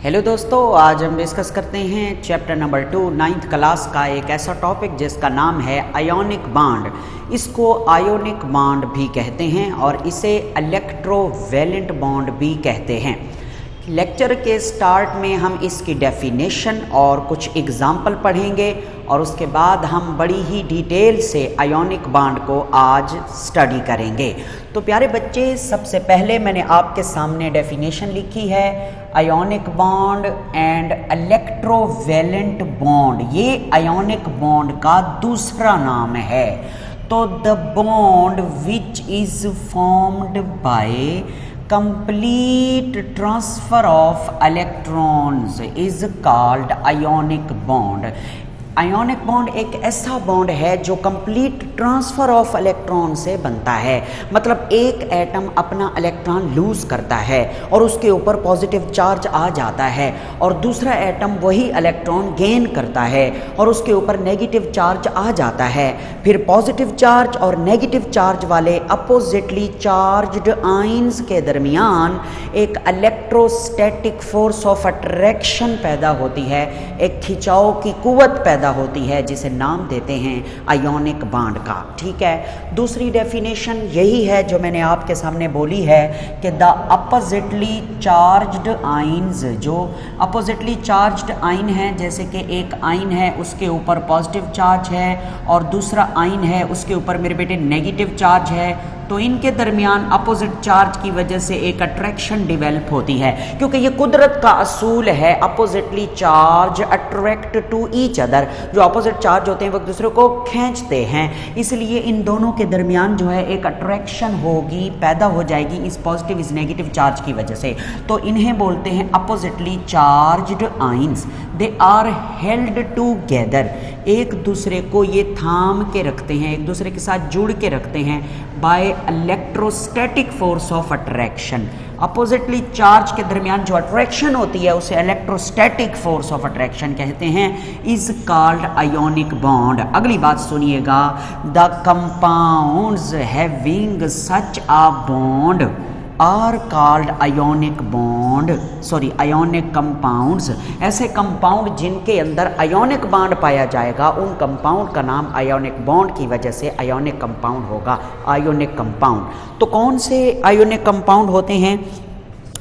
Hello दोस्तों, आज हम डिस्कस करते हैं चैप्टर नंबर 2 9th क्लास का एक ऐसा टॉपिक जिसका नाम है आयोनिक बॉन्ड। इसको आयोनिक बॉन्ड भी कहते हैं और इसे इलेक्ट्रोवैलेंट बॉन्ड भी कहते हैं। लेक्चर के स्टार्ट में हम इसकी डेफिनेशन और कुछ एग्जाम्पल पढ़ेंगे और उसके बाद हम बड़ी ही डिटेल से आयोनिक बॉन्ड को आज स्टडी करेंगे। तो प्यारे बच्चे, सबसे पहले मैंने आपके सामने डेफिनेशन लिखी है ionic bond and electrovalent bond. ये आयोनिक बॉन्ड का दूसरा नाम है। तो the bond which is formed by complete transfer of electrons is called ionic bond। Ionic bond एक ऐसा बॉन्ड है जो कंप्लीट ट्रांसफ़र ऑफ इलेक्ट्रॉन से बनता है। मतलब एक एटम अपना इलेक्ट्रॉन लूज़ करता है और उसके ऊपर पॉजिटिव चार्ज आ जाता है और दूसरा एटम वही इलेक्ट्रॉन गेन करता है और उसके ऊपर नेगेटिव चार्ज आ जाता है। फिर पॉजिटिव चार्ज और नेगेटिव चार्ज वाले अपोजिटली चार्ज्ड आयंस के दरमियान एक इलेक्ट्रोस्टैटिक फोर्स ऑफ अट्रैक्शन पैदा होती है, एक खिंचाव की कुव्वत पैदा होती है जिसे नाम देते हैं आयोनिक बॉन्ड का। ठीक है, दूसरी डेफिनेशन यही है जो मैंने आपके सामने बोली है कि द अपोजिटली चार्ज्ड आयंस, जो अपोजिटली चार्ज्ड आयन है, जैसे कि एक आयन है उसके ऊपर पॉजिटिव चार्ज है और दूसरा आयन है उसके ऊपर मेरे बेटे नेगेटिव चार्ज है, तो इनके दरमियान अपोजिट चार्ज की वजह से एक अट्रैक्शन डेवलप होती है, क्योंकि ये कुदरत का असूल है। Oppositely charge attract to each other, जो अपोजिट चार्ज होते हैं वो एक दूसरे को खींचते हैं, इसलिए इन दोनों के दरमियान जो है एक अट्रैक्शन होगी, पैदा हो जाएगी इस पॉजिटिव इस नेगेटिव चार्ज की वजह से। तो इन्हें बोलते हैं oppositely charged ions. They are held together, एक दूसरे को ये थाम के रखते हैं, एक दूसरे के साथ जुड़ के रखते हैं by electrostatic force of attraction. Oppositely charge के दरमियान जो अट्रैक्शन होती है उसे इलेक्ट्रोस्टैटिक फोर्स ऑफ अट्रैक्शन कहते हैं, इज कॉल्ड आयोनिक बॉन्ड। अगली बात सुनिएगा, the compounds having such a bond are called ionic bond, ionic compounds. ऐसे कंपाउंड जिनके अंदर आयोनिक बॉन्ड पाया जाएगा उन कंपाउंड का नाम आयोनिक बॉन्ड की वजह से आयोनिक कंपाउंड होगा, आयोनिक कंपाउंड। तो कौन से आयोनिक कंपाउंड होते हैं,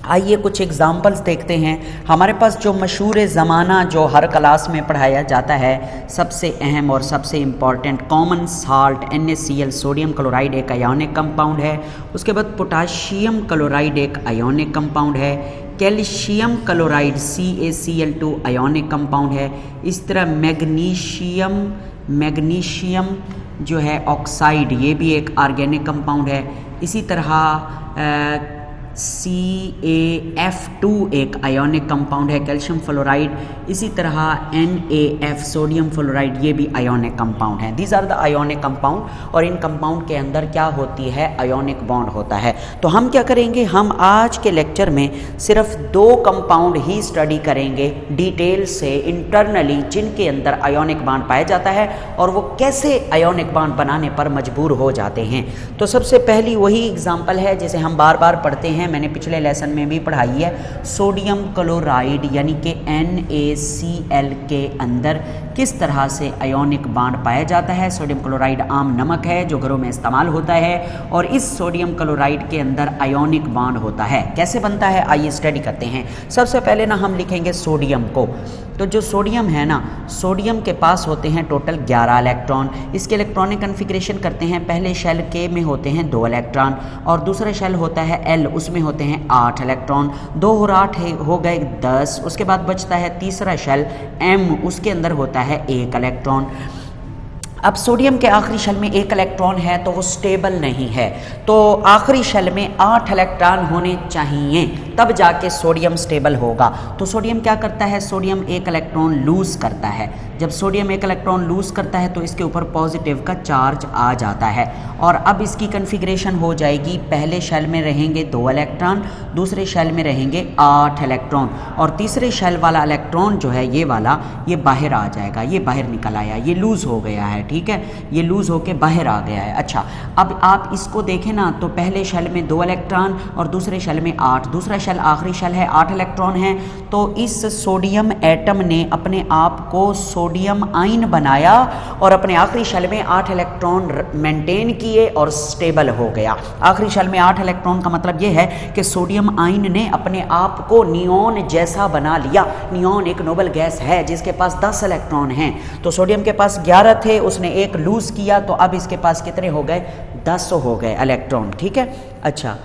आइए कुछ एग्जाम्पल्स देखते हैं। हमारे पास जो मशहूर ज़माना जो हर क्लास में पढ़ाया जाता है, सबसे अहम और सबसे important common salt NaCl, sodium chloride एक आयोनिक कंपाउंड है। उसके बाद पोटाशियम क्लोराइड एक आयोनिक कंपाउंड है। Calcium chloride CaCl2 ionic compound है। इस तरह मैग्नीशियम जो है ऑक्साइड, ये भी एक ऑर्गेनिक कंपाउंड है। इसी तरह CaF2 एक आयोनिक कंपाउंड है, कैल्शियम फ्लोराइड। इसी तरह NaF सोडियम फ्लोराइड, ये भी आयोनिक कंपाउंड है। These are the ionic compound और इन कंपाउंड के अंदर क्या होती है, आयोनिक बॉन्ड होता है। तो हम क्या करेंगे, हम आज के लेक्चर में सिर्फ 2 कंपाउंड ही स्टडी करेंगे डिटेल से इंटरनली, जिनके अंदर आयोनिक बॉन्ड पाया जाता है और वो कैसे आयोनिक बॉन्ड बनाने पर मजबूर हो जाते हैं। तो सबसे पहली वही एग्जाम्पल है जिसे हम बार बार पढ़ते हैं, मैंने पिछले लेसन में भी पढ़ाई है। सोडियम क्लोराइड यानी कि NaCl के अंदर किस तरह से आयोनिक बॉन्ड पाया जाता है। सोडियम क्लोराइड आम नमक है जो घरों में इस्तेमाल होता है और इस सोडियम क्लोराइड के अंदर आयोनिक बॉन्ड होता है। कैसे बनता है, आइए स्टडी करते हैं। सबसे पहले ना हम लिखेंगे सोडियम को। तो जो सोडियम है ना, सोडियम के पास होते हैं टोटल 11 इलेक्ट्रॉन। इसके इलेक्ट्रॉनिक कन्फिग्रेशन करते हैं, पहले शेल के में होते हैं 2 इलेक्ट्रॉन और दूसरा शेल होता है L, उसमें होते हैं 8 इलेक्ट्रॉन। 2 और 8 हो गए 10। उसके बाद बचता है तीसरा शेल M, उसके अंदर होता है 1 इलेक्ट्रॉन। अब सोडियम के आखिरी शेल में 1 इलेक्ट्रॉन है तो वो स्टेबल नहीं है, तो आखिरी शेल में 8 इलेक्ट्रॉन होने चाहिए, तब जाके सोडियम स्टेबल होगा। तो सोडियम क्या करता है, सोडियम 1 इलेक्ट्रॉन लूज करता है। जब सोडियम एक इलेक्ट्रॉन लूज़ करता है तो इसके ऊपर पॉजिटिव का चार्ज आ जाता है। और अब इसकी कन्फिग्रेशन हो जाएगी, पहले शेल में रहेंगे 2 इलेक्ट्रॉन, दूसरे शेल में रहेंगे 8 इलेक्ट्रॉन, और तीसरे शेल वाला इलेक्ट्रॉन जो है ये वाला, ये बाहर आ जाएगा, ये बाहर निकल आया, ये लूज़ हो गया है, ठीक है, ये लूज़ होके बाहर आ गया है। अच्छा, अब आप इसको देखें ना तो पहले शेल में 2 इलेक्ट्रॉन और दूसरे शेल में 8, दूसरा शेल आखिरी शेल है, 8 इलेक्ट्रॉन है। तो इस सोडियम एटम ने अपने आप को सोडियम आयन बनाया और अपने आखिरी शेल में 8 इलेक्ट्रॉन मेंटेन किए और स्टेबल हो गया। आखिरी शेल में 8 इलेक्ट्रॉन का मतलब ये है कि सोडियम आयन ने अपने आप को नियॉन जैसा बना लिया। नियॉन एक नोबल गैस है जिसके पास 10 इलेक्ट्रॉन हैं, तो सोडियम के पास 11 थे, उसने एक लूज़ किया, तो अब इसके पास कितने हो गए? 10 हो गए इलेक्ट्रॉन, ठीक है। अच्छा,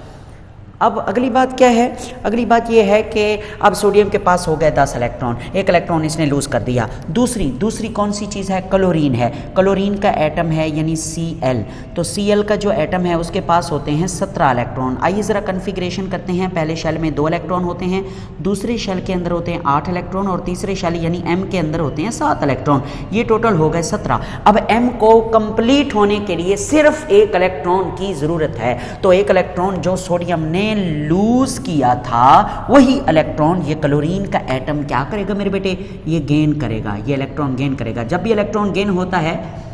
अब अगली बात क्या है? अगली बात ये है कि अब सोडियम के पास हो गए 10 इलेक्ट्रॉन, एक इलेक्ट्रॉन इसने लूज़ कर दिया। दूसरी कौन सी चीज़ है? क्लोरीन है। क्लोरीन का एटम है यानी Cl। तो Cl का जो एटम है उसके पास होते हैं 17 इलेक्ट्रॉन। आइए ज़रा कन्फिग्रेशन करते हैं। पहले शेल में 2 इलेक्ट्रॉन होते हैं, दूसरे शेल के अंदर होते हैं 8 इलेक्ट्रॉन, और तीसरे शेल यानी M के अंदर होते हैं 7 इलेक्ट्रॉन। ये टोटल हो गए 17। अब M को कंप्लीट होने के लिए सिर्फ एक इलेक्ट्रॉन की ज़रूरत है, तो एक इलेक्ट्रॉन जो सोडियम ने लूज किया था वही इलेक्ट्रॉन ये क्लोरीन का एटम क्या करेगा मेरे बेटे? ये गेन करेगा, ये इलेक्ट्रॉन गेन करेगा। जब भी इलेक्ट्रॉन गेन होता है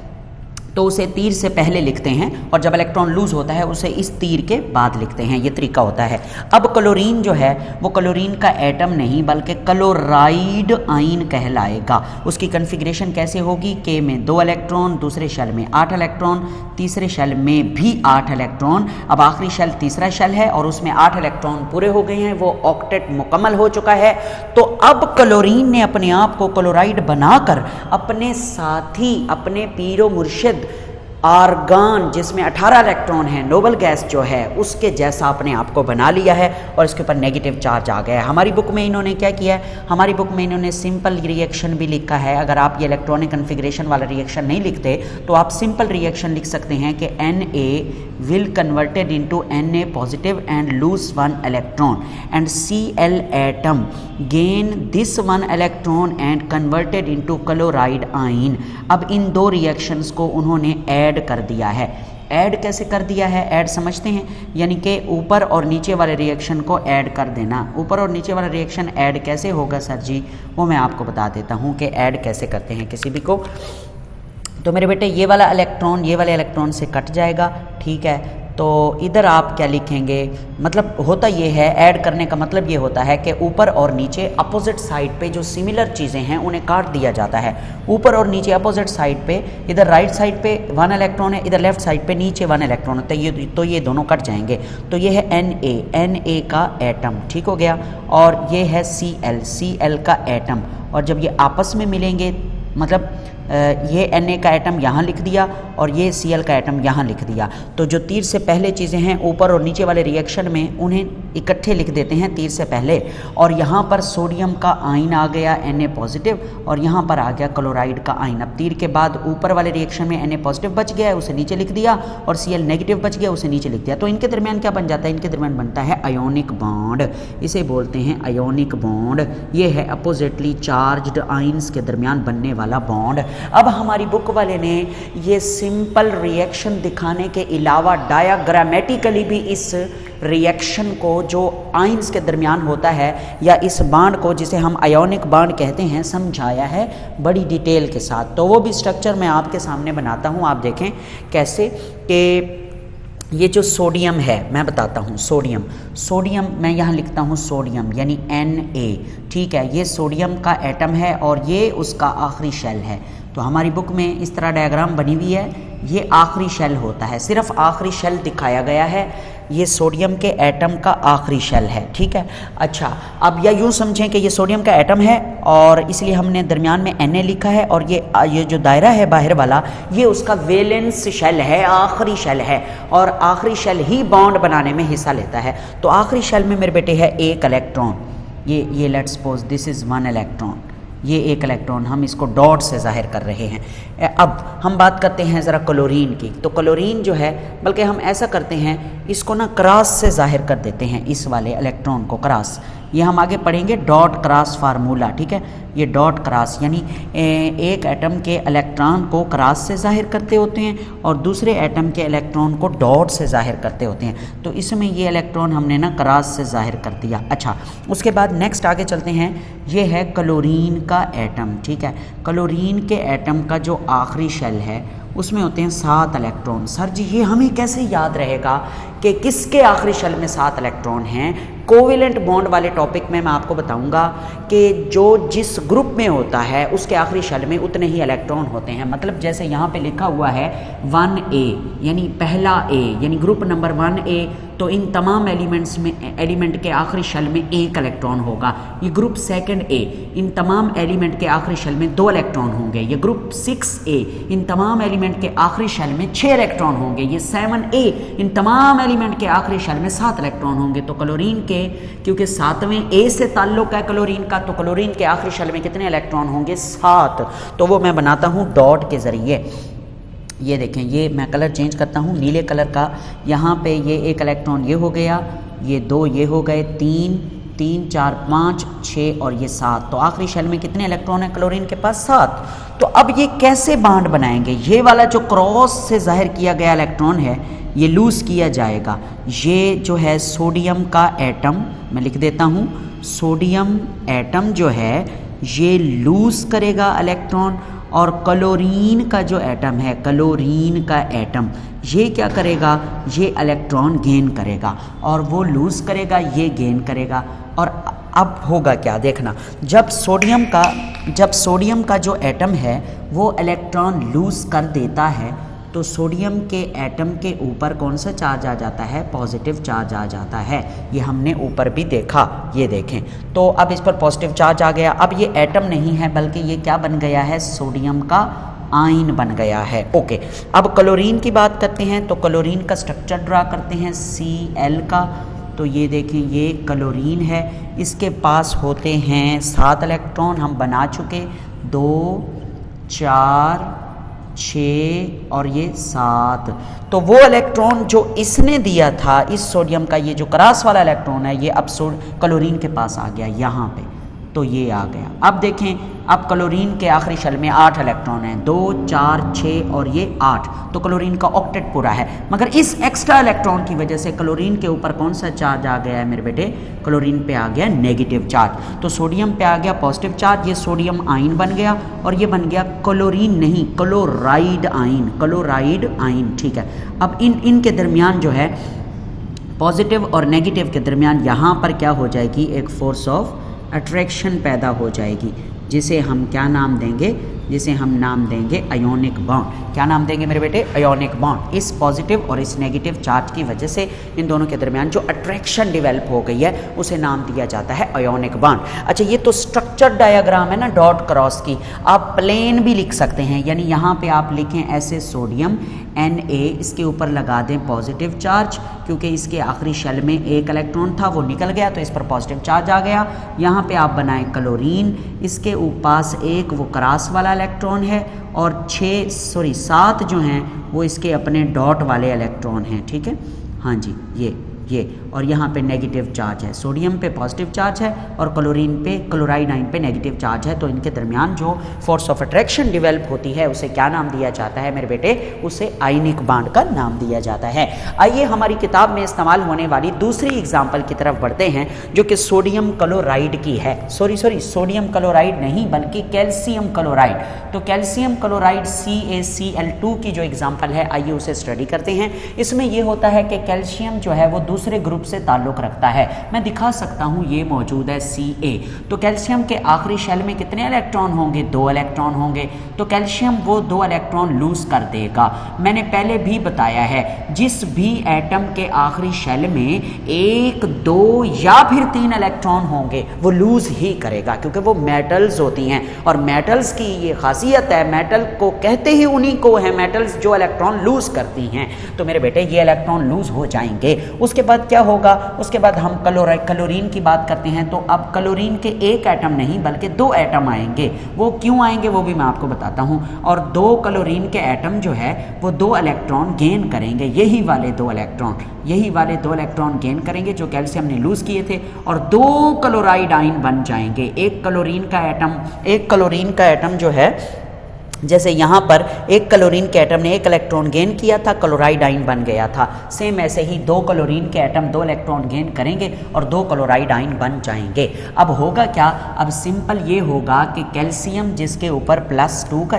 तो उसे तीर से पहले लिखते हैं, और जब इलेक्ट्रॉन लूज होता है उसे इस तीर के बाद लिखते हैं। ये तरीका होता है। अब क्लोरीन जो है वो क्लोरीन का एटम नहीं बल्कि क्लोराइड आयन कहलाएगा। उसकी कन्फिग्रेशन कैसे होगी? के में 2 इलेक्ट्रॉन, दूसरे शेल में 8 इलेक्ट्रॉन, तीसरे शेल में भी 8 इलेक्ट्रॉन। अब आखिरी शेल तीसरा शेल है और उसमें 8 इलेक्ट्रॉन पूरे हो गए हैं, वो ऑक्टेट मुकम्मल हो चुका है। तो अब क्लोरीन ने अपने आप को क्लोराइड बनाकर अपने साथी, अपने पीरो मुर्शिद आर्गान जिसमें 18 इलेक्ट्रॉन है, नोबल गैस जो है उसके जैसा अपने आप को बना लिया है, और इसके ऊपर नेगेटिव चार्ज आ गया है। हमारी बुक में इन्होंने क्या किया है? हमारी बुक में इन्होंने सिंपल रिएक्शन भी लिखा है। अगर आप ये इलेक्ट्रॉनिक कन्फिग्रेशन वाला रिएक्शन नहीं लिखते तो आप सिंपल रिएक्शन लिख सकते हैं कि Na will converted into Na positive and lose 1 electron, and Cl atom gain this 1 electron and converted into chloride ion। अब इन दो रिएक्शंस को उन्होंने ऐड कर दिया है। ऐड कैसे कर दिया है? ऐड समझते हैं, यानी कि ऊपर और नीचे वाले रिएक्शन को ऐड कर देना। ऊपर और नीचे वाला रिएक्शन ऐड कैसे होगा सर जी? वो मैं आपको बता देता हूँ कि ऐड कैसे करते हैं किसी भी को। तो मेरे बेटे ये वाला इलेक्ट्रॉन ये वाले इलेक्ट्रॉन से कट जाएगा, ठीक है। तो इधर आप क्या लिखेंगे? मतलब होता ये है, ऐड करने का मतलब ये होता है कि ऊपर और नीचे अपोजिट साइड पे जो सिमिलर चीज़ें हैं उन्हें काट दिया जाता है। ऊपर और नीचे अपोजिट साइड पे, इधर राइट साइड पे 1 इलेक्ट्रॉन है, इधर लेफ्ट साइड पे नीचे 1 इलेक्ट्रॉन होता है, तो ये दोनों कट जाएंगे। तो ये है Na का एटम, ठीक हो गया, और ये है Cl का एटम। और जब ये आपस में मिलेंगे, मतलब ये Na का एटम यहाँ लिख दिया और ये Cl का एटम यहाँ लिख दिया, तो जो तीर से पहले चीज़ें हैं ऊपर और नीचे वाले रिएक्शन में उन्हें इकट्ठे लिख देते हैं तीर से पहले। और यहाँ पर सोडियम का आयन आ गया Na पॉजिटिव, और यहाँ पर आ गया क्लोराइड का आयन। अब तीर के बाद ऊपर वाले रिएक्शन में Na पॉजिटिव बच गया है, उसे नीचे लिख दिया, और Cl नेगेटिव बच गया, उसे नीचे लिख दिया। तो इनके दरमियान क्या बन जाता है? इनके दरमियान बनता है आयोनिक बॉन्ड। इसे बोलते हैं आयोनिक बॉन्ड। ये है अपोजिटली चार्ज्ड आयंस के दरमियान बनने वाला बॉन्ड। अब हमारी बुक वाले ने ये सिंपल रिएक्शन दिखाने के अलावा डायाग्रामेटिकली भी इस रिएक्शन को जो आयंस के दरमियान होता है, या इस बांड को जिसे हम आयोनिक बांड कहते हैं, समझाया है बड़ी डिटेल के साथ। तो वो भी स्ट्रक्चर मैं आपके सामने बनाता हूँ, आप देखें कैसे। कि ये जो सोडियम है, मैं बताता हूँ, सोडियम मैं यहाँ लिखता हूँ सोडियम यानी Na, ठीक है। ये सोडियम का एटम है और ये उसका आखिरी शेल है। तो हमारी बुक में इस तरह डायग्राम बनी हुई है, ये आखिरी शेल होता है, सिर्फ आखिरी शेल दिखाया गया है। ये सोडियम के एटम का आखिरी शेल है, ठीक है। अच्छा, अब या यूँ समझें कि ये सोडियम का एटम है और इसलिए हमने दरमियान में Na लिखा है, और ये जो दायरा है बाहर वाला, ये उसका वैलेंस शेल है, आखिरी शेल है, और आखिरी शेल ही बॉन्ड बनाने में हिस्सा लेता है। तो आखिरी शेल में मेरे बेटे है 1 इलेक्ट्रॉन। ये let's suppose this is 1 electron, ये 1 इलेक्ट्रॉन, हम इसको डॉट से जाहिर कर रहे हैं। अब हम बात करते हैं ज़रा क्लोरीन की। तो क्लोरीन जो है, बल्कि हम ऐसा करते हैं, इसको ना क्रॉस से जाहिर कर देते हैं, इस वाले इलेक्ट्रॉन को क्रॉस। ये हम आगे पढ़ेंगे डॉट क्रॉस फार्मूला, ठीक है। ये डॉट क्रॉस यानी एक एटम के इलेक्ट्रॉन को क्रॉस से जाहिर करते होते हैं और दूसरे एटम के इलेक्ट्रॉन को डॉट से जाहिर करते होते हैं। तो इसमें ये इलेक्ट्रॉन हमने ना क्रॉस से जाहिर कर दिया। अच्छा, उसके बाद नेक्स्ट आगे चलते हैं। ये है क्लोरीन का एटम, ठीक है। क्लोरीन के एटम का जो आखिरी शेल है उसमें होते हैं 7 इलेक्ट्रॉन। सर जी ये हमें कैसे याद रहेगा कि किसके आखिरी शेल में 7 इलेक्ट्रॉन हैं? कोवेलेंट बॉन्ड वाले टॉपिक में मैं आपको बताऊंगा कि जो जिस ग्रुप में होता है उसके आखिरी शेल में उतने ही इलेक्ट्रॉन होते हैं। मतलब जैसे यहाँ पे लिखा हुआ है 1A यानी पहला A यानी ग्रुप नंबर 1A, तो इन तमाम एलिमेंट के आखिरी शेल में 1 इलेक्ट्रॉन होगा। ये ग्रुप सेकंड A, इन तमाम एलिमेंट के आखिरी शेल में 2 इलेक्ट्रॉन होंगे। ये ग्रुप 6A, इन तमाम एलिमेंट के आखिरी शेल में 6 इलेक्ट्रॉन होंगे। ये 7A, इन तमाम एलिमेंट के आखिरी शेल में 7 इलेक्ट्रॉन होंगे। तो क्लोरीन के क्योंकि 7वें A से ताल्लुक है क्लोरीन का, तो क्लोरीन के आखिरी शेल में कितने इलेक्ट्रॉन होंगे? 7। तो वो मैं बनाता हूँ डॉट के ज़रिए। ये देखें, ये मैं कलर चेंज करता हूँ नीले कलर का। यहाँ पे ये 1 इलेक्ट्रॉन ये हो गया, ये 2 ये हो गए, 3 3 4 5 6 और ये 7। तो आखिरी शेल में कितने इलेक्ट्रॉन है क्लोरीन के पास? 7। तो अब ये कैसे बॉन्ड बनाएंगे? ये वाला जो क्रॉस से जाहिर किया गया इलेक्ट्रॉन है ये लूज़ किया जाएगा। ये जो है सोडियम का एटम, मैं लिख देता हूँ, सोडियम एटम जो है ये लूज़ करेगा इलेक्ट्रॉन, और क्लोरीन का जो एटम है, क्लोरीन का एटम ये क्या करेगा? ये इलेक्ट्रॉन गेन करेगा, और वो लूज़ करेगा, ये गेन करेगा। और अब होगा क्या देखना, जब सोडियम का जो एटम है वो इलेक्ट्रॉन लूज़ कर देता है तो सोडियम के एटम के ऊपर कौन सा चार्ज आ जाता है? पॉजिटिव चार्ज आ जाता है। ये हमने ऊपर भी देखा, ये देखें। तो अब इस पर पॉजिटिव चार्ज आ गया। अब ये एटम नहीं है बल्कि ये क्या बन गया है? सोडियम का आयन बन गया है। ओके, अब क्लोरीन की बात करते हैं। तो क्लोरीन का स्ट्रक्चर ड्रा करते हैं Cl का। तो ये देखें, ये क्लोरीन है, इसके पास होते हैं 7 इलेक्ट्रॉन, हम बना चुके, 2 4 6 और ये 7। तो वो इलेक्ट्रॉन जो इसने दिया था इस सोडियम का, ये जो क्रॉस वाला इलेक्ट्रॉन है, ये अब क्लोरीन के पास आ गया यहाँ पे, तो ये आ गया। अब देखें, अब क्लोरीन के आखिरी शेल में 8 इलेक्ट्रॉन हैं, 2 4 6 और ये 8। तो क्लोरीन का ऑक्टेट पूरा है। मगर इस एक्स्ट्रा इलेक्ट्रॉन की वजह से क्लोरीन के ऊपर कौन सा चार्ज आ गया है मेरे बेटे? क्लोरीन पे आ गया नेगेटिव चार्ज। तो सोडियम पे आ गया पॉजिटिव चार्ज, ये सोडियम आयन बन गया, और ये बन गया क्लोरीन नहीं, क्लोराइड आयन, क्लोराइड आयन, ठीक है। अब इनके दरमियान जो है पॉजिटिव और नेगेटिव के दरमियान यहाँ पर क्या हो जाएगी? एक फोर्स ऑफ अट्रैक्शन पैदा हो जाएगी, जिसे हम क्या नाम देंगे? जिसे हम नाम देंगे आयोनिक बॉन्ड। क्या नाम देंगे मेरे बेटे? Ionic bond. इस पॉजिटिव और इस नेगेटिव चार्ज की वजह से इन दोनों के दरमियान जो अट्रैक्शन डेवलप हो गई है उसे नाम दिया जाता है आयोनिक बॉन्ड। अच्छा, ये तो स्ट्रक्चर डायग्राम है ना डॉट क्रॉस की। आप प्लेन भी लिख सकते हैं, यानी यहाँ पे आप लिखें ऐसे सोडियम Na, इसके ऊपर लगा दें पॉजिटिव चार्ज, क्योंकि इसके आखिरी शेल में 1 इलेक्ट्रॉन था, वो निकल गया, तो इस पर पॉजिटिव चार्ज आ गया। यहाँ पे आप बनाएं क्लोरीन, इसके पास 1 वो क्रॉस वाला इलेक्ट्रॉन है, और 7 जो हैं वो इसके अपने डॉट वाले इलेक्ट्रॉन हैं, ठीक है। हाँ जी, ये और यहाँ पे नेगेटिव चार्ज है, सोडियम पे पॉजिटिव चार्ज है और क्लोरीन पे, क्लोराइड आयन पे नेगेटिव चार्ज है। तो इनके दरमियान जो फोर्स ऑफ अट्रैक्शन डेवलप होती है उसे क्या नाम दिया जाता है मेरे बेटे? उसे आयनिक बॉन्ड का नाम दिया जाता है। आइए हमारी किताब में इस्तेमाल होने वाली दूसरी एग्जाम्पल की तरफ बढ़ते हैं, जो कि सोडियम क्लोराइड की है। सोडियम क्लोराइड नहीं बल्कि कैल्शियम क्लोराइड। तो कैल्शियम क्लोराइड CaCl2 की जो एग्जाम्पल है, आइए उसे स्टडी करते हैं। इसमें यह होता है कि कैल्शियम जो है वो दूसरे ग्रुप से ताल्लुक रखता है। मैं दिखा सकता हूं, ये मौजूद है Ca। तो कैल्शियम के आखिरी शेल में कितने इलेक्ट्रॉन होंगे? 2 इलेक्ट्रॉन होंगे। तो कैल्शियम वो 2 इलेक्ट्रॉन लूज कर देगा। मैंने पहले भी बताया है, जिस भी एटम के आखिरी शेल में 1 2 या फिर 3 इलेक्ट्रॉन होंगे वो लूज ही करेगा, क्योंकि वो मेटल्स होती हैं, और मेटल्स की ये खासियत है, मेटल को कहते ही उन्हीं को है मेटल्स जो इलेक्ट्रॉन लूज करती हैं। तो मेरे बेटे ये इलेक्ट्रॉन लूज हो जाएंगे। उसके उसके बाद क्या होगा, उसके बाद हम क्लोरीन की बात करते हैं। तो अब क्लोरीन के एक एटम नहीं बल्कि 2 एटम आएंगे। वो क्यों आएंगे वो भी मैं आपको बताता हूँ। और 2 क्लोरीन के एटम जो है वो 2 इलेक्ट्रॉन गेन करेंगे, यही वाले 2 इलेक्ट्रॉन गेन करेंगे जो कैल्शियम ने लूज किए थे, और 2 क्लोराइड आयन बन जाएंगे। एक क्लोरीन का एटम जो है, जैसे यहाँ पर एक क्लोरीन के एटम ने 1 इलेक्ट्रॉन गेन किया था, क्लोराइड आयन बन गया था। सेम ऐसे ही 2 क्लोरीन के एटम 2 इलेक्ट्रॉन गेन करेंगे और 2 क्लोराइड आयन बन जाएंगे। अब होगा क्या, अब सिंपल ये होगा कि कैल्शियम जिसके ऊपर +2 का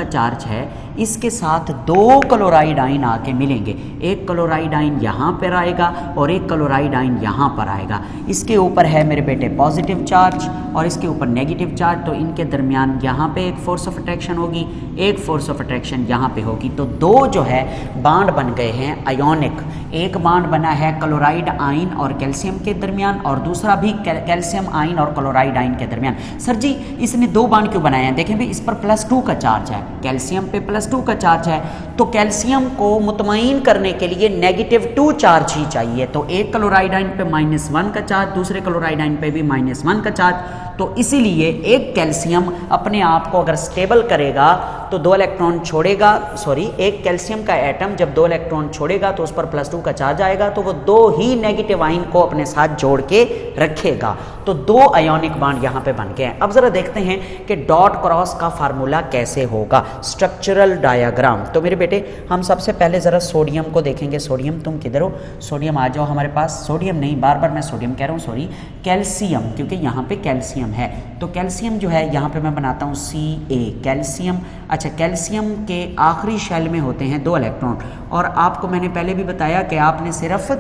चार्ज है, इसके साथ 2 क्लोराइड आयन आके मिलेंगे। एक क्लोराइड आयन यहाँ पर आएगा और एक क्लोराइड आयन यहाँ पर आएगा। इसके ऊपर है मेरे बेटे पॉजिटिव चार्ज और इसके ऊपर नेगेटिव चार्ज, तो इनके दरमियान यहाँ पे एक फोर्स ऑफ अट्रैक्शन होगी, एक फोर्स ऑफ अट्रैक्शन यहाँ पे होगी। तो 2 जो है बांड बन गए हैं आयोनिक। एक बांड बना है क्लोराइड आयन और कैल्शियम के दरमियान, और दूसरा भी कैल्शियम आयन और क्लोराइड आयन के दरमियान। सर जी इसने 2 बांड क्यों बनाए हैं? देखें भाई, इस पर +2 का चार्ज है, कैल्शियम पे +2 का चार्ज है, तो कैल्शियम को मुतमईन करने के लिए -2 चार्ज ही चाहिए। तो एक क्लोराइड आयन पे -1 का चार्ज, दूसरे क्लोराइड आयन पे भी -1 का चार्ज। तो इसीलिए एक कैल्शियम अपने आप को अगर स्टेबल करेगा तो 2 इलेक्ट्रॉन छोड़ेगा, एक कैल्शियम का एटम जब 2 इलेक्ट्रॉन छोड़ेगा तो उस पर +2 का चार्ज आएगा, तो वो 2 ही नेगेटिव आयन को अपने साथ जोड़ के रखेगा। तो 2 आयोनिक बांड यहाँ पे बन गए हैं। अब जरा देखते हैं कि डॉट क्रॉस का फार्मूला कैसे होगा, स्ट्रक्चरल डायग्राम। तो मेरे बेटे हम सबसे पहले जरा सोडियम को देखेंगे। सोडियम तुम किधर हो? सोडियम आ जाओ हमारे पास। सोडियम नहीं, बार बार मैं सोडियम कह रहा हूँ, कैल्शियम, क्योंकि यहाँ पे कैल्शियम है। तो कैल्शियम जो है यहाँ पे मैं बनाता हूँ Ca, कैल्शियम। अच्छा, कैल्शियम के आखिरी शेल में होते हैं 2 इलेक्ट्रॉन, और आपको मैंने पहले भी बताया कि आपने सिर्फ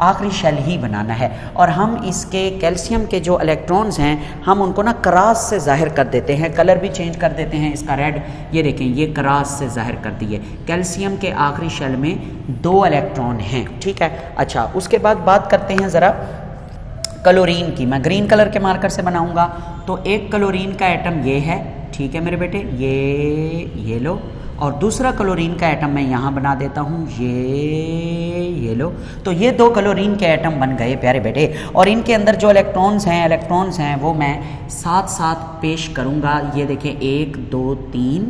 आखिरी शेल ही बनाना है। और हम इसके कैल्शियम के जो इलेक्ट्रॉन्स हैं हम उनको ना क्रॉस से जाहिर कर देते हैं, कलर भी चेंज कर देते हैं इसका रेड, ये देखें ये क्रॉस से जाहिर कर दिए। कैल्शियम के आखिरी शेल में 2 इलेक्ट्रॉन हैं, ठीक है। अच्छा, उसके बाद बात करते हैं ज़रा क्लोरीन की। मैं ग्रीन कलर के मार्कर से बनाऊंगा। तो एक क्लोरीन का एटम ये है, ठीक है मेरे बेटे, ये लो, और दूसरा क्लोरीन का एटम मैं यहाँ बना देता हूँ, ये लो। तो ये 2 क्लोरीन के एटम बन गए प्यारे बेटे, और इनके अंदर जो इलेक्ट्रॉन्स हैं वो मैं साथ साथ पेश करूँगा। ये देखें 1 2 3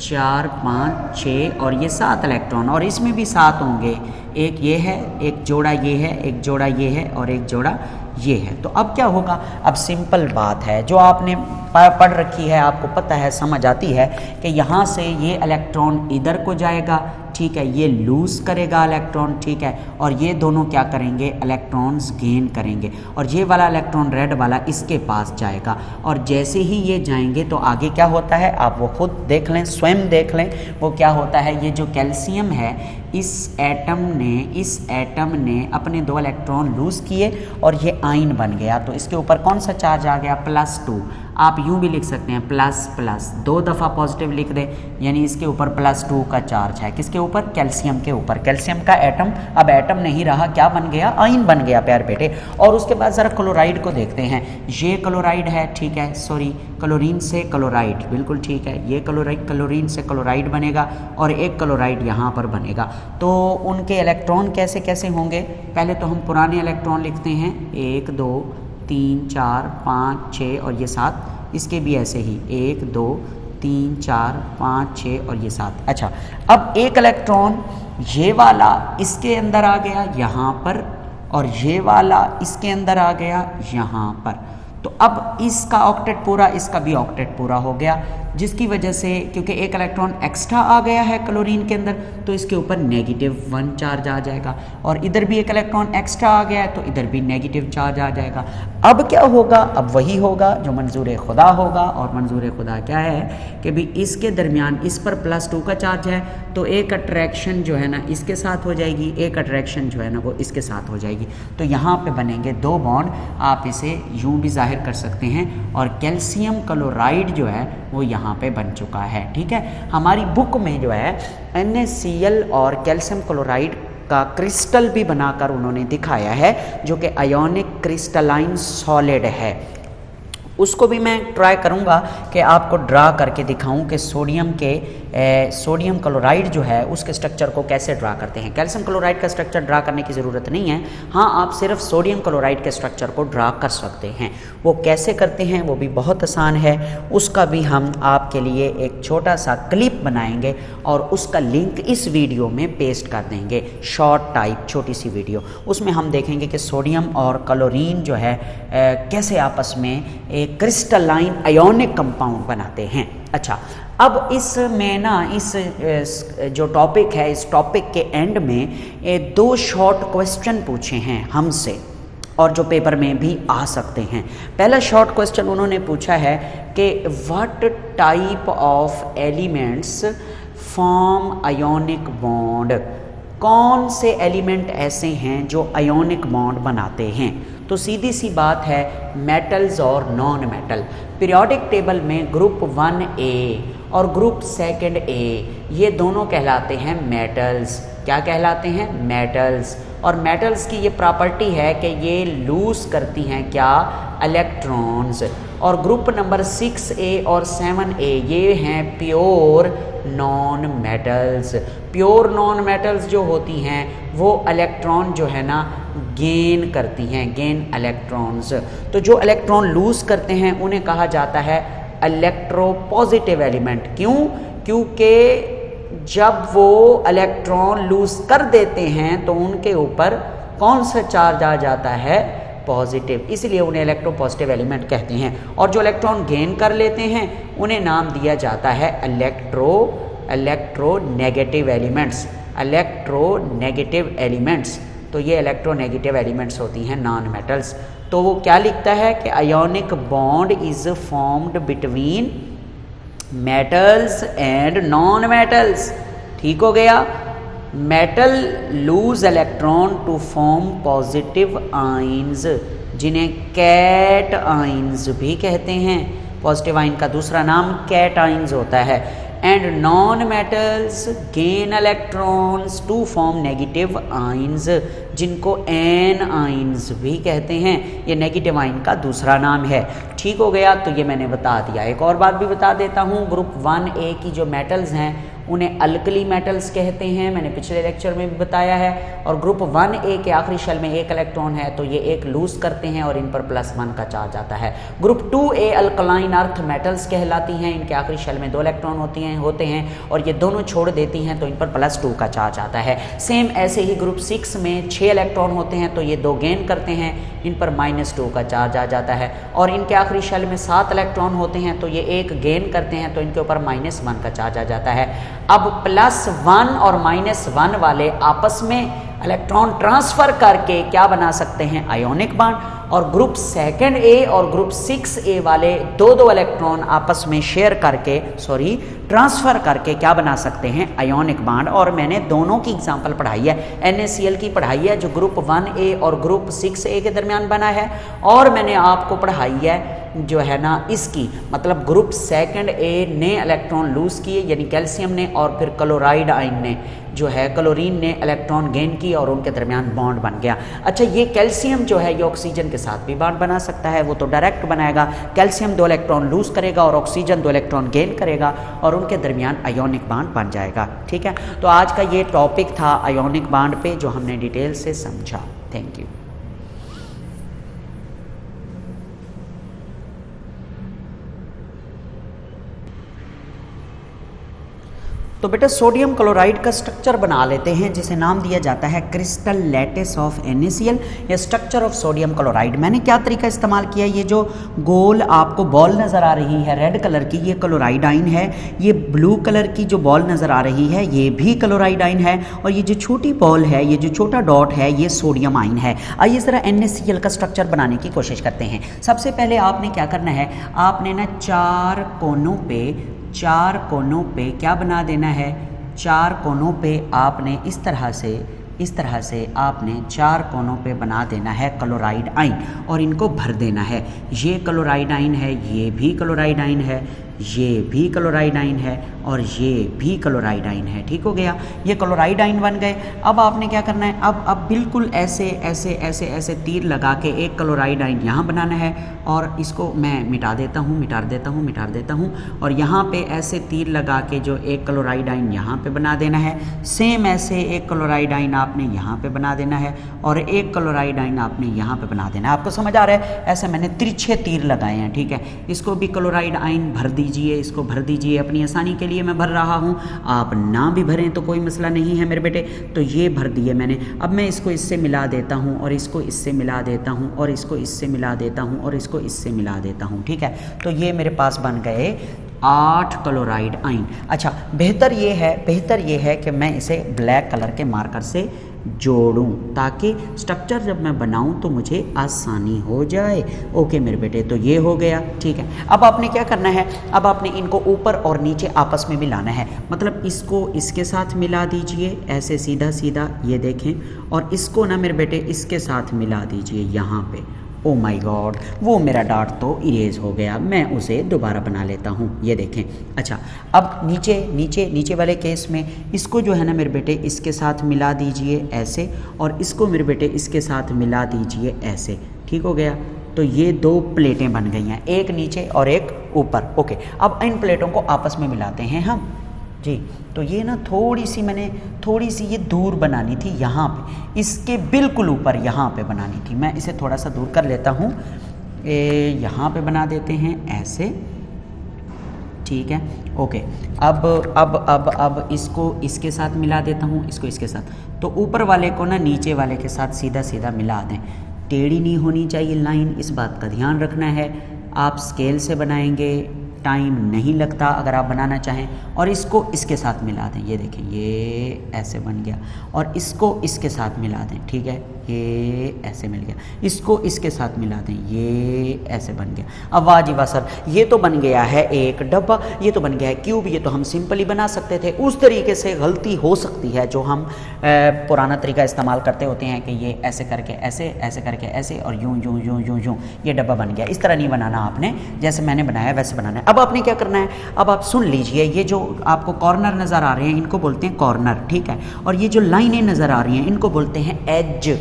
4 5 6 और ये 7 इलेक्ट्रॉन, और इसमें भी 7 होंगे। एक ये है, एक जोड़ा ये है, एक जोड़ा ये है और एक जोड़ा ये है। तो अब क्या होगा, अब सिंपल बात है, जो आपने पढ़ रखी है, आपको पता है, समझ आती है कि यहाँ से ये इलेक्ट्रॉन इधर को जाएगा, ठीक है, ये लूज करेगा इलेक्ट्रॉन, ठीक है, और ये दोनों क्या करेंगे, इलेक्ट्रॉन्स गेन करेंगे, और ये वाला इलेक्ट्रॉन रेड वाला इसके पास जाएगा। और जैसे ही ये जाएंगे तो आगे क्या होता है आप वो खुद देख लें, स्वयं देख लें, वो क्या होता है। ये जो कैल्शियम है, इस एटम ने अपने 2 इलेक्ट्रॉन लूज किए और ये आयन बन गया। तो इसके ऊपर कौन सा चार्ज आ गया, +2। आप यूं भी लिख सकते हैं प्लस 2 दफ़ा पॉजिटिव लिख दें, यानी इसके ऊपर +2 का चार्ज है। किसके ऊपर, कैल्शियम के ऊपर। कैल्शियम का एटम अब एटम नहीं रहा, क्या बन गया, आयन बन गया प्यारे बेटे। और उसके बाद ज़रा क्लोराइड को देखते हैं। ये क्लोराइड है, ठीक है, क्लोरीन से क्लोराइड, बिल्कुल ठीक है, ये क्लोरीन से क्लोराइड बनेगा और एक क्लोराइड यहाँ पर बनेगा। तो उनके इलेक्ट्रॉन कैसे कैसे होंगे, पहले तो हम पुराने इलेक्ट्रॉन लिखते हैं, 1 2 3 4 5 6 और ये 7, इसके भी ऐसे ही 1 2 3 4 5 6 और ये 7। अच्छा, अब एक इलेक्ट्रॉन ये वाला इसके अंदर आ गया यहाँ पर, और ये वाला इसके अंदर आ गया यहाँ पर। तो अब इसका ऑक्टेट पूरा, इसका भी ऑक्टेट पूरा हो गया, जिसकी वजह से, क्योंकि एक इलेक्ट्रॉन एक्स्ट्रा आ गया है क्लोरीन के अंदर, तो इसके ऊपर -1 चार्ज आ जाएगा, और इधर भी एक इलेक्ट्रॉन एक्स्ट्रा आ गया है तो इधर भी नेगेटिव चार्ज आ जाएगा। अब क्या होगा, अब वही होगा जो मंजूर खुदा होगा, और मंजूर खुदा क्या है कि भी इसके दरमियान इस पर +2 का चार्ज है, तो एक अट्रैक्शन जो है ना इसके साथ हो जाएगी, एक अट्रैक्शन जो है ना वो इसके साथ हो जाएगी। तो यहाँ पे बनेंगे 2 बॉन्ड, आप इसे यूं भी जाहिर कर सकते हैं, और कैल्शियम क्लोराइड जो है वो यहाँ पे बन चुका है, ठीक है। हमारी बुक में जो है NaCl और कैल्शियम क्लोराइड का क्रिस्टल भी बनाकर उन्होंने दिखाया है, जो कि आयोनिक क्रिस्टलाइन सॉलिड है। उसको भी मैं ट्राई करूँगा कि आपको ड्रा करके दिखाऊं कि सोडियम क्लोराइड जो है उसके स्ट्रक्चर को कैसे ड्रा करते हैं। कैल्शियम क्लोराइड का स्ट्रक्चर ड्रा करने की ज़रूरत नहीं है, हाँ आप सिर्फ सोडियम क्लोराइड के स्ट्रक्चर को ड्रा कर सकते हैं। वो कैसे करते हैं वो भी बहुत आसान है, उसका भी हम आपके लिए एक छोटा सा क्लिप बनाएंगे और उसका लिंक इस वीडियो में पेस्ट कर देंगे, शॉर्ट टाइप छोटी सी वीडियो। उसमें हम देखेंगे कि सोडियम और क्लोरीन जो है कैसे आपस में एक क्रिस्टलाइन आयोनिक कंपाउंड बनाते हैं। अच्छा, अब इसमें ना इस जो टॉपिक है, इस टॉपिक के एंड में 2 शॉर्ट क्वेश्चन पूछे हैं हमसे और जो पेपर में भी आ सकते हैं। पहला शॉर्ट क्वेश्चन उन्होंने पूछा है कि what type of elements form ionic bond, कौन से एलिमेंट ऐसे हैं जो आयोनिक बॉन्ड बनाते हैं। तो सीधी सी बात है, मेटल्स और नॉन मेटल। पीरियोडिक टेबल में ग्रुप 1A और ग्रुप 2A ये दोनों कहलाते हैं मेटल्स। क्या कहलाते हैं? मेटल्स। और मेटल्स की ये प्रॉपर्टी है कि ये लूज करती हैं क्या? इलेक्ट्रॉन्स। और ग्रुप नंबर 6A और 7A ये हैं pure non metals. Pure non metals जो होती हैं वो इलेक्ट्रॉन जो है ना गेन करती हैं, गेन इलेक्ट्रॉन्स। तो जो इलेक्ट्रॉन लूज करते हैं उन्हें कहा जाता है इलेक्ट्रोपॉजिटिव एलिमेंट। क्यों? क्योंकि जब वो इलेक्ट्रॉन लूज कर देते हैं तो उनके ऊपर कौन सा चार्ज आ जाता है? पॉजिटिव, इसलिए उन्हें इलेक्ट्रोपॉजिटिव एलिमेंट कहते हैं। और जो इलेक्ट्रॉन गेन कर लेते हैं उन्हें नाम दिया जाता है इलेक्ट्रोनेगेटिव एलिमेंट्स। इलेक्ट्रोनेगेटिव एलिमेंट्स, तो ये इलेक्ट्रोनेगेटिव एलिमेंट्स होती हैं नॉन मेटल्स। तो वो क्या लिखता है कि ionic bond is formed between metals and non metals. ठीक हो गया। Metal loose electron to form positive ions, जिन्हें कैट आइंस भी कहते हैं। पॉजिटिव आइन का दूसरा नाम कैट आइंस होता है। And non metals gain electrons to form negative ions, जिनको एन आइंस भी कहते हैं। ये नेगेटिव आइन का दूसरा नाम है। ठीक हो गया, तो ये मैंने बता दिया। एक और बात भी बता देता हूँ, ग्रुप 1A की जो मेटल्स हैं उन्हें अल्कली मेटल्स कहते हैं, मैंने पिछले लेक्चर में भी बताया है। और ग्रुप 1A के आखिरी शेल में एक इलेक्ट्रॉन है तो ये एक लूज करते हैं और इन पर +1 का चार्ज आता है। Group 2A alkaline earth metals कहलाती हैं, इनके आखिरी शेल में 2 इलेक्ट्रॉन होते हैं और ये दोनों छोड़ देती हैं तो इन पर +2 का चार्ज आता है। सेम ऐसे ही ग्रुप 6 में 6 इलेक्ट्रॉन होते हैं तो ये 2 गेन करते हैं, इन पर -2 का चार्ज आ जाता है। और इनके आखिरी शेल में 7 इलेक्ट्रॉन होते हैं तो ये 1 गेन करते हैं तो इनके ऊपर -1 का चार्ज आ जाता है। अब +1 और -1 वाले आपस में इलेक्ट्रॉन ट्रांसफर करके क्या बना सकते हैं? Ionic bond. और ग्रुप 2A और ग्रुप 6A वाले 2 इलेक्ट्रॉन आपस में शेयर करके ट्रांसफर करके क्या बना सकते हैं? Ionic bond. और मैंने दोनों की एग्जांपल पढ़ाई है, NaCl की पढ़ाई है जो ग्रुप 1A और ग्रुप 6A के दरमियान बना है। और मैंने आपको पढ़ाई है जो है ना इसकी, मतलब ग्रुप 2A ने इलेक्ट्रॉन लूज किए, यानी कैल्शियम ने, और फिर क्लोराइड आयन ने जो है क्लोरीन ने इलेक्ट्रॉन गेन की और उनके दरमियान बॉन्ड बन गया। अच्छा, ये कैल्शियम जो है ये ऑक्सीजन के साथ भी बॉन्ड बना सकता है, वो तो डायरेक्ट बनाएगा। कैल्शियम 2 इलेक्ट्रॉन लूज करेगा और ऑक्सीजन 2 इलेक्ट्रॉन गेन करेगा और उनके दरमियान आयोनिक बॉन्ड बन जाएगा। ठीक है, तो आज का ये टॉपिक था आयोनिक बॉन्ड पे, जो हमने डिटेल से समझा। Thank you. तो बेटा सोडियम क्लोराइड का स्ट्रक्चर बना लेते हैं जिसे नाम दिया जाता है क्रिस्टल लैटिस ऑफ NaCl या स्ट्रक्चर ऑफ सोडियम क्लोराइड। मैंने क्या तरीका इस्तेमाल किया, ये जो गोल आपको बॉल नज़र आ रही है रेड कलर की, ये क्लोराइड आइन है। ये ब्लू कलर की जो बॉल नज़र आ रही है ये भी क्लोराइड आइन है। और ये जो छोटी बॉल है, ये जो छोटा डॉट है, ये सोडियम आइन है। आइए ज़रा NaCl का स्ट्रक्चर बनाने की कोशिश करते हैं। सबसे पहले आपने क्या करना है, आपने ना 4 कोनों पे क्या बना देना है? 4 कोनों पे आपने इस तरह से आपने 4 कोनों पे बना देना है क्लोराइड आइन और इनको भर देना है। ये क्लोराइड आइन है, ये भी क्लोराइड आइन है, ये भी क्लोराइड आइन है और ये भी क्लोराइड आइन है। ठीक हो गया, ये क्लोराइड आइन बन गए। अब आपने क्या करना है, अब बिल्कुल ऐसे ऐसे ऐसे ऐसे तीर लगा के एक क्लोराइड आइन यहाँ बनाना है और इसको मैं मिटा देता हूँ, मिटा देता हूँ, मिटा देता हूँ और यहाँ पे ऐसे तीर लगा के जो एक क्लोराइड आइन यहाँ पे बना देना है। सेम ऐसे एक क्लोराइड आइन आपने यहाँ पे बना देना है और एक क्लोराइड आइन आपने यहाँ पे बना देना है। आपको समझ आ रहा है? ऐसे मैंने तिरछे तीर लगाए हैं। ठीक है, इसको भी क्लोराइड आइन भर दीजिए, इसको भर दीजिए, अपनी आसानी के लिए मैं भर रहा हूँ, आप ना भी भरें तो कोई मसला नहीं है मेरे बेटे। तो ये भर दिए मैंने। अब मैं इसको इससे मिला देता हूँ और इसको इससे मिला देता हूँ और इसको इससे मिला देता हूँ और इसको इससे मिला देता हूँ। ठीक है, तो ये मेरे पास बन गए 8 क्लोराइड आइन। अच्छा, बेहतर ये है कि मैं इसे ब्लैक कलर के मार्कर से जोड़ूं ताकि स्ट्रक्चर जब मैं बनाऊं तो मुझे आसानी हो जाए। ओके मेरे बेटे, तो ये हो गया। ठीक है, अब आपने क्या करना है, अब आपने इनको ऊपर और नीचे आपस में मिलाना है। मतलब इसको इसके साथ मिला दीजिए ऐसे सीधा सीधा, ये देखें, और इसको ना मेरे बेटे इसके साथ मिला दीजिए यहाँ पे। ओ माय गॉड, वो मेरा डार्ट तो इरेज हो गया, मैं उसे दोबारा बना लेता हूँ, ये देखें। अच्छा, अब नीचे वाले केस में इसको जो है ना मेरे बेटे इसके साथ मिला दीजिए ऐसे और इसको मेरे बेटे इसके साथ मिला दीजिए ऐसे। ठीक हो गया, तो ये 2 प्लेटें बन गई हैं, एक नीचे और एक ऊपर। ओके, अब इन प्लेटों को आपस में मिलाते हैं हम जी। तो ये ना थोड़ी सी ये दूर बनानी थी, यहाँ पे इसके बिल्कुल ऊपर यहाँ पे बनानी थी। मैं इसे थोड़ा सा दूर कर लेता हूँ, यहाँ पे बना देते हैं ऐसे। ठीक है, ओके। अब इसको इसके साथ मिला देता हूँ, इसको इसके साथ। तो ऊपर वाले को ना नीचे वाले के साथ सीधा सीधा मिला दें। टेढ़ी नहीं होनी चाहिए लाइन, इस बात का ध्यान रखना है। आप स्केल से बनाएंगे, टाइम नहीं लगता अगर आप बनाना चाहें। और इसको इसके साथ मिला दें, ये देखें, ये ऐसे बन गया। और इसको इसके साथ मिला दें, ठीक है, ये ऐसे मिल गया। इसको इसके साथ मिला दें, ये ऐसे बन गया। अब वाह जी वाह सर, ये तो बन गया है एक डब्बा, ये तो बन गया है क्यूब। ये तो हम सिंपली बना सकते थे, उस तरीके से गलती हो सकती है जो हम पुराना तरीका इस्तेमाल करते होते हैं कि ये ऐसे करके ऐसे, ऐसे करके ऐसे और यूं यूं यूं यूं यूं ये डब्बा बन गया। इस तरह नहीं बनाना आपने, जैसे मैंने बनाया वैसे बनाना है। अब आपने क्या करना है, अब आप सुन लीजिए, ये जो आपको कॉर्नर नज़र आ रहे हैं इनको बोलते हैं कॉर्नर, ठीक है। और ये जो लाइनें नज़र आ रही हैं इनको बोलते हैं एज।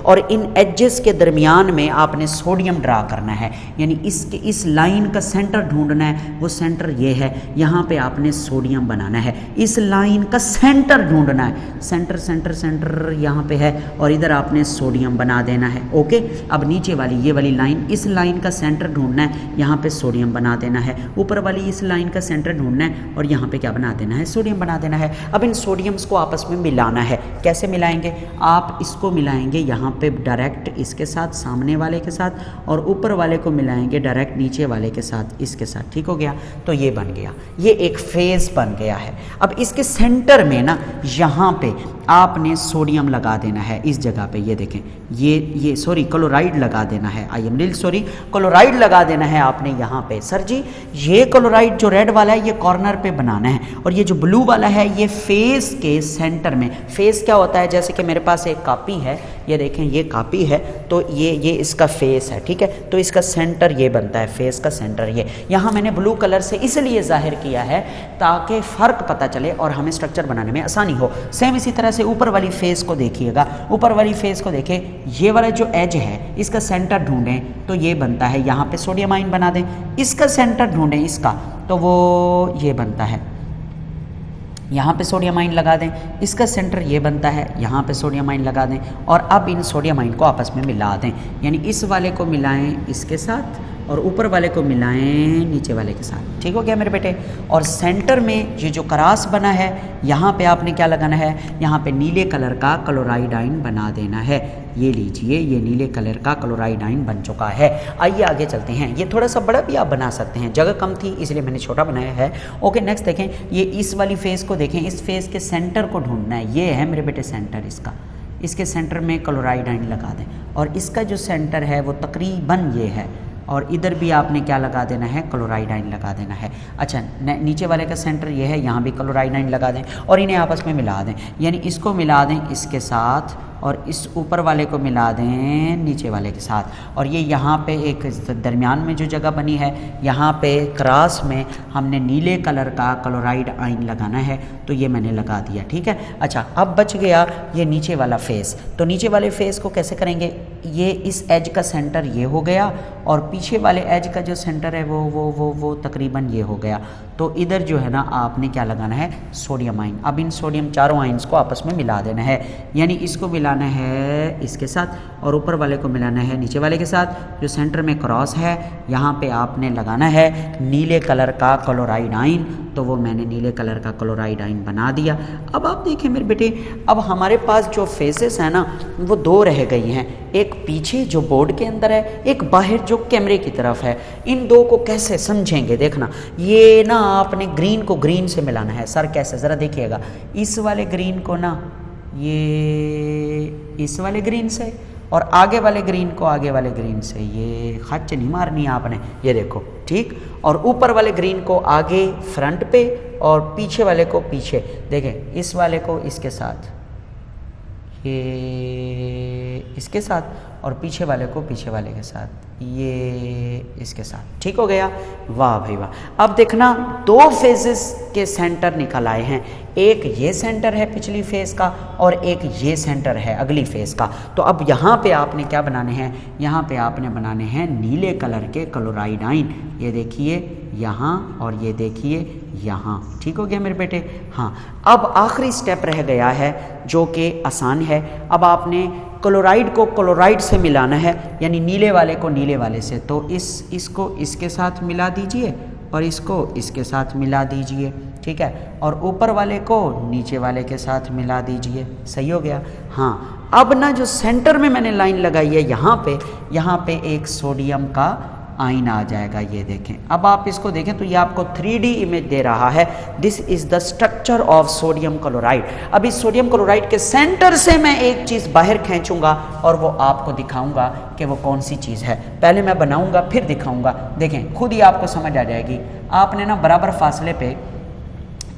और इन एजेस के दरमियान में आपने सोडियम ड्रा करना है, यानी इस लाइन का सेंटर ढूंढना है। वो सेंटर ये है, यहाँ पे आपने सोडियम बनाना है। इस लाइन का सेंटर ढूंढना है, सेंटर यहाँ पे है और इधर आपने सोडियम बना देना है। ओके, अब नीचे वाली ये वाली लाइन, इस लाइन का सेंटर ढूंढना है, यहाँ पे सोडियम बना देना है। ऊपर वाली इस लाइन का सेंटर ढूंढना है और यहाँ पे क्या बना देना है, सोडियम बना देना है। अब इन सोडियम्स को आपस में मिलाना है। कैसे मिलाएंगे, आप इसको मिलाएंगे यहाँ पे डायरेक्ट इसके साथ, सामने वाले के साथ, और ऊपर वाले को मिलाएंगे डायरेक्ट नीचे वाले के साथ, इसके साथ। ठीक हो गया, तो ये बन गया, ये एक फेज बन गया है। अब इसके सेंटर में ना यहाँ पे आपने सोडियम लगा देना है, इस जगह पे ये देखें, ये सॉरी क्लोराइड लगा देना है, I am real sorry, chloride लगा देना है आपने यहाँ पे। सर जी, ये क्लोराइड जो रेड वाला है ये कॉर्नर पे बनाना है और ये जो ब्लू वाला है ये फेस के सेंटर में। फेस क्या होता है, जैसे कि मेरे पास एक कॉपी है, ये देखें, ये कॉपी है, तो ये इसका फेस है, ठीक है। तो इसका सेंटर ये बनता है, फेस का सेंटर ये। यहाँ मैंने ब्लू कलर से इसलिए जाहिर किया है ताकि फ़र्क पता चले और हमें स्ट्रक्चर बनाने में आसानी हो। सेम इसी तरह से ऊपर वाली फेस को देखिएगा, ऊपर वाली फेस को देखें, ये वाला जो एज है इसका सेंटर ढूंढें तो ये बनता है, यहाँ पे सोडियम आयन बना दें। इसका सेंटर ढूंढें इसका, तो वो ये बनता है, यहाँ पे सोडियम आयन लगा दें। इसका सेंटर ये बनता है, यहाँ पे सोडियम आयन लगा दें। और अब इन सोडियम आयन को आपस में मिला दें, यानी इस वाले को मिलाएं इसके साथ और ऊपर वाले को मिलाएं नीचे वाले के साथ। ठीक हो गया मेरे बेटे। और सेंटर में ये जो क्रॉस बना है, यहाँ पे आपने क्या लगाना है, यहाँ पे नीले कलर का क्लोराइड आयन बना देना है। ये लीजिए, ये नीले कलर का क्लोराइड आयन बन चुका है। आइए आगे चलते हैं। ये थोड़ा सा बड़ा भी आप बना सकते हैं, जगह कम थी इसलिए मैंने छोटा बनाया है। ओके, नेक्स्ट देखें, ये इस वाली फेस को देखें, इस फेस के सेंटर को ढूंढना है। ये है मेरे बेटे सेंटर इसका, इसके सेंटर में क्लोराइड आयन लगा दें और इसका जो सेंटर है वो तकरीबन ये है। और इधर भी आपने क्या लगा देना है, क्लोराइड आयन लगा देना है। अच्छा, नीचे वाले का सेंटर ये है, यहाँ भी क्लोराइड आयन लगा दें और इन्हें आपस में मिला दें, यानी इसको मिला दें इसके साथ और इस ऊपर वाले को मिला दें नीचे वाले के साथ। और ये यहाँ पे एक दरमियान में जो जगह बनी है, यहाँ पे क्रॉस में हमने नीले कलर का क्लोराइड आयन लगाना है, तो ये मैंने लगा दिया। ठीक है, अच्छा अब बच गया ये नीचे वाला फेस। तो नीचे वाले फेस को कैसे करेंगे, ये इस एज का सेंटर ये हो गया और पीछे वाले एज का जो सेंटर है वो तकरीबन ये हो गया। तो इधर जो है ना आपने क्या लगाना है, सोडियम आयन। अब इन सोडियम चारों आयन्स को आपस में मिला देना है, यानी इसको मिलाना है इसके साथ और ऊपर वाले को मिलाना है नीचे वाले के साथ। जो सेंटर में क्रॉस है यहाँ पे आपने लगाना है नीले कलर का क्लोराइड आयन, तो वो मैंने नीले कलर का क्लोराइड आयन बना दिया। अब आप देखें मेरे बेटे, अब हमारे पास जो फेसेस है ना वो दो रह गई हैं, एक पीछे जो बोर्ड के अंदर है, एक बाहर जो कैमरे की तरफ है। इन दो को कैसे समझेंगे, देखना ये ना आपने ग्रीन को ग्रीन से मिलाना है। सर कैसे, ज़रा देखिएगा, इस वाले ग्रीन को ना ये इस वाले ग्रीन से और आगे वाले ग्रीन को आगे वाले ग्रीन से। ये खच नहीं मारनी आपने, ये देखो ठीक। और ऊपर वाले ग्रीन को आगे फ्रंट पे और पीछे वाले को पीछे। देखें इस वाले को इसके साथ, ये इसके साथ और पीछे वाले को पीछे वाले के साथ, ये इसके साथ। ठीक हो गया, वाह भाई वाह। अब देखना दो फेजेस के सेंटर निकल आए हैं, एक ये सेंटर है पिछली फेज का और एक ये सेंटर है अगली फेज का। तो अब यहाँ पे आपने क्या बनाने हैं, यहाँ पे आपने बनाने हैं नीले कलर के क्लोराइड आयन। ये देखिए यहाँ और ये देखिए यहाँ। ठीक हो गया मेरे बेटे। हाँ, अब आखिरी स्टेप रह गया है जो कि आसान है। अब आपने क्लोराइड को क्लोराइड से मिलाना है, यानी नीले वाले को नीले वाले से। तो इसको इसके साथ मिला दीजिए और इसको इसके साथ मिला दीजिए। ठीक है, और ऊपर वाले को नीचे वाले के साथ मिला दीजिए। सही हो गया। हाँ, अब ना जो सेंटर में मैंने लाइन लगाई है यहाँ पे एक सोडियम का आयन आ जाएगा। ये देखें, अब आप इसको देखें तो ये आपको 3D इमेज दे रहा है। This is the structure of sodium chloride. अब इस सोडियम क्लोराइड के सेंटर से मैं एक चीज़ बाहर खींचूंगा और वो आपको दिखाऊंगा कि वो कौन सी चीज़ है। पहले मैं बनाऊंगा फिर दिखाऊंगा, देखें खुद ही आपको समझ आ जाएगी। आपने ना बराबर फासले पे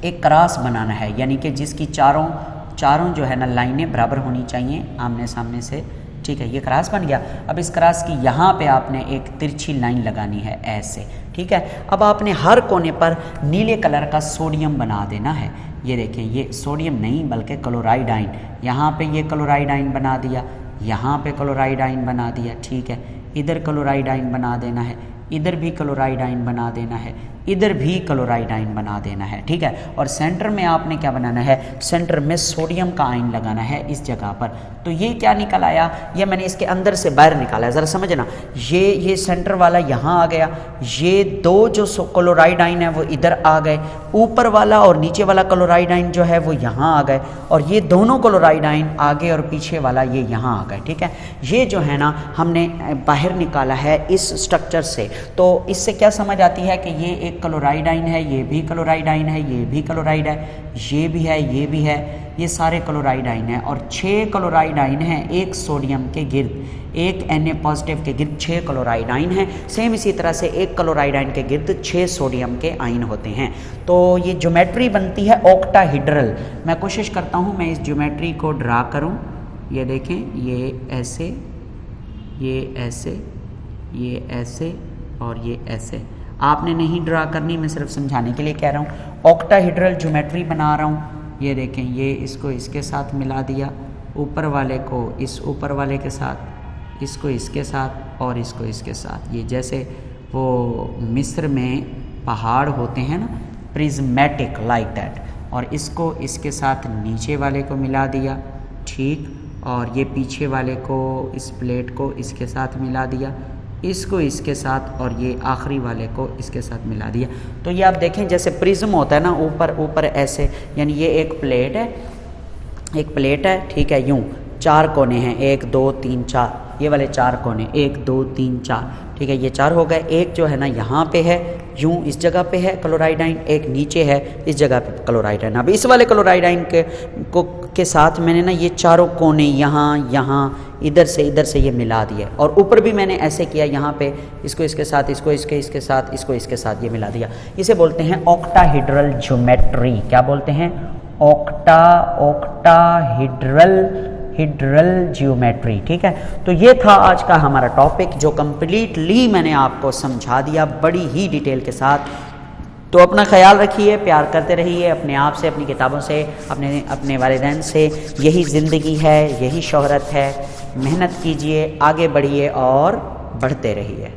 एक क्रॉस बनाना है, यानी कि जिसकी चारों जो है ना लाइनें बराबर होनी चाहिए आमने सामने से। ठीक है, ये क्रॉस बन गया। अब इस क्रॉस की यहाँ पे आपने एक तिरछी लाइन लगानी है ऐसे। ठीक है, अब आपने हर कोने पर नीले कलर का सोडियम बना देना है। ये देखिए, ये सोडियम नहीं बल्कि क्लोराइड आयन। यहाँ पे ये क्लोराइड आयन बना दिया, यहाँ पे क्लोराइड आयन बना दिया। ठीक है, इधर क्लोराइड आयन बना देना है, इधर भी क्लोराइड आयन बना देना है, इधर भी क्लोराइड आयन बना देना है। ठीक है, और सेंटर में आपने क्या बनाना है, सेंटर में सोडियम का आयन लगाना है इस जगह पर। तो ये क्या निकल आया, ये मैंने इसके अंदर से बाहर निकाला है, ज़रा समझना। ये सेंटर वाला यहाँ आ गया, ये दो जो क्लोराइड आयन है वो इधर आ गए, ऊपर वाला और नीचे वाला क्लोराइड आयन जो है वो यहाँ आ गए, और ये दोनों क्लोराइड आयन आगे और पीछे वाला ये यहाँ आ गए। ठीक है, ये जो है ना हमने बाहर निकाला है इस स्ट्रक्चर से। तो इससे क्या समझ आती है कि ये एक क्लोराइड आयन है, ये भी क्लोराइड आयन है, ये भी क्लोराइड है, ये भी है, ये भी है, ये सारे क्लोराइड आयन हैं। और 6 क्लोराइड आयन हैं एक सोडियम के गिर्द, एक Na पॉजिटिव के गिर्द 6 क्लोराइड आयन हैं। सेम इसी तरह से एक क्लोराइड आयन के गिर्द 6 सोडियम के आयन होते हैं। तो ये ज्योमेट्री बनती है ऑक्टाहेड्रल। मैं कोशिश करता हूँ मैं इस ज्योमेट्री को ड्रा करूँ। ये देखें, ये ऐसे, ये ऐसे, ये ऐसे और ये ऐसे। आपने नहीं ड्रा करनी, मैं सिर्फ समझाने के लिए कह रहा हूँ। ऑक्टाहेड्रल ज्योमेट्री बना रहा हूँ। ये देखें, ये इसको इसके साथ मिला दिया, ऊपर वाले को इस ऊपर वाले के साथ, इसको इसके साथ और इसको इसके साथ। ये जैसे वो मिस्र में पहाड़ होते हैं ना, प्रिज्मेटिक लाइक दैट। और इसको इसके साथ नीचे वाले को मिला दिया। ठीक, और ये पीछे वाले को, इस प्लेट को इसके साथ मिला दिया, इसको इसके साथ और ये आखिरी वाले को इसके साथ मिला दिया। तो ये आप देखें जैसे प्रिज्म होता है ना, ऊपर ऊपर ऐसे, यानी ये एक प्लेट है, एक प्लेट है। ठीक है, यूँ 4 कोने हैं, 1 2 3 4, ये वाले 4 कोने, 1 2 3 4। ठीक है, ये 4 हो गए। एक जो है ना यहाँ पे है, यूँ इस जगह पे है क्लोराइड आयन, एक नीचे है इस जगह पे क्लोराइड आयन। अब इस वाले क्लोराइड आयन के साथ मैंने ना ये चारों कोने यहाँ इधर से ये मिला दिया, और ऊपर भी मैंने ऐसे किया, यहाँ पे इसको इसके साथ, इसको इसके साथ, इसको इसके साथ ये मिला दिया। इसे बोलते हैं ऑक्टाहेड्रल ज्योमेट्री। क्या बोलते हैं? Octahedral hedral geometry. ठीक है, तो ये था आज का हमारा टॉपिक जो कंप्लीटली मैंने आपको समझा दिया बड़ी ही डिटेल के साथ। तो अपना ख्याल रखिए, प्यार करते रहिए अपने आप से, अपनी किताबों से, अपने वालिदैन से। यही ज़िंदगी है, यही शोहरत है। मेहनत कीजिए, आगे बढ़िए और बढ़ते रहिए।